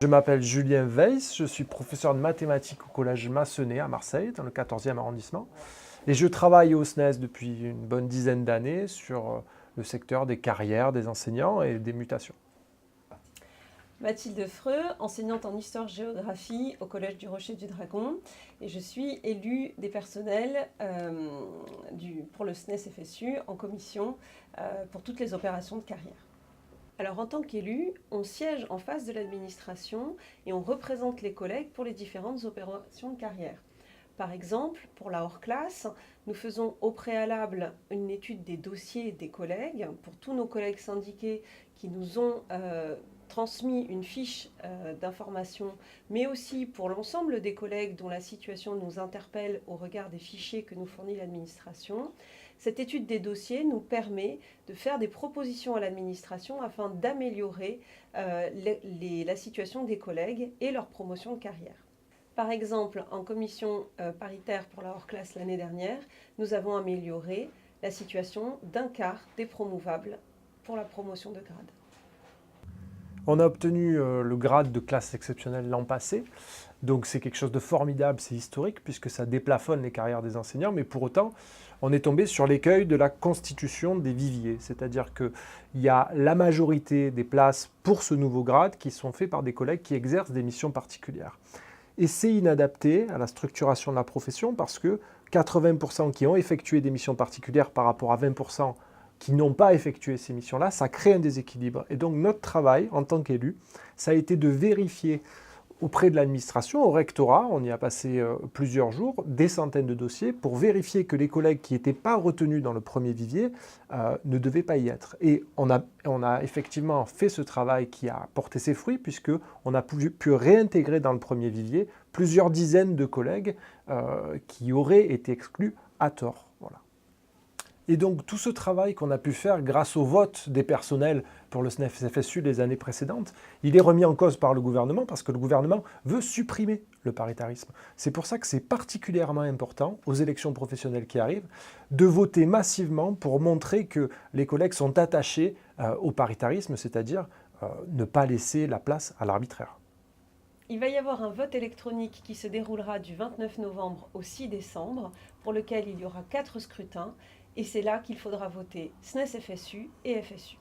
Je m'appelle Julien Weiss, je suis professeur de mathématiques au collège Massenet à Marseille, dans le 14e arrondissement. Et je travaille au SNES depuis une bonne dizaine d'années sur le secteur des carrières des enseignants et des mutations. Mathilde Freux, enseignante en histoire-géographie au Collège du Rocher du Dragon, et je suis élue des personnels pour le SNES-FSU en commission pour toutes les opérations de carrière. Alors en tant qu'élu, on siège en face de l'administration et on représente les collègues pour les différentes opérations de carrière. Par exemple, pour la hors-classe, nous faisons au préalable une étude des dossiers des collègues pour tous nos collègues syndiqués qui nous ont transmis une fiche d'information, mais aussi pour l'ensemble des collègues dont la situation nous interpelle au regard des fichiers que nous fournit l'administration. Cette étude des dossiers nous permet de faire des propositions à l'administration afin d'améliorer la situation des collègues et leur promotion de carrière. Par exemple, en commission paritaire pour la hors-classe l'année dernière, nous avons amélioré la situation d'un quart des promouvables pour la promotion de grade. On a obtenu le grade de classe exceptionnelle l'an passé, donc c'est quelque chose de formidable, c'est historique puisque ça déplafonne les carrières des enseignants, mais pour autant, on est tombé sur l'écueil de la constitution des viviers, c'est-à-dire qu'il y a la majorité des places pour ce nouveau grade qui sont faites par des collègues qui exercent des missions particulières. Et c'est inadapté à la structuration de la profession parce que 80% qui ont effectué des missions particulières par rapport à 20% qui n'ont pas effectué ces missions-là, ça crée un déséquilibre. Et donc notre travail en tant qu'élu, ça a été de vérifier auprès de l'administration, au rectorat, on y a passé plusieurs jours, des centaines de dossiers pour vérifier que les collègues qui n'étaient pas retenus dans le premier vivier ne devaient pas y être. Et on a effectivement fait ce travail qui a porté ses fruits puisqu'on a pu réintégrer dans le premier vivier plusieurs dizaines de collègues qui auraient été exclus à tort. Voilà. Et donc tout ce travail qu'on a pu faire grâce au vote des personnels pour le SNES-FSU les années précédentes, il est remis en cause par le gouvernement parce que le gouvernement veut supprimer le paritarisme. C'est pour ça que c'est particulièrement important aux élections professionnelles qui arrivent de voter massivement pour montrer que les collègues sont attachés au paritarisme, c'est-à-dire ne pas laisser la place à l'arbitraire. Il va y avoir un vote électronique qui se déroulera du 29 novembre au 6 décembre, pour lequel il y aura 4 scrutins, et c'est là qu'il faudra voter SNES-FSU et FSU.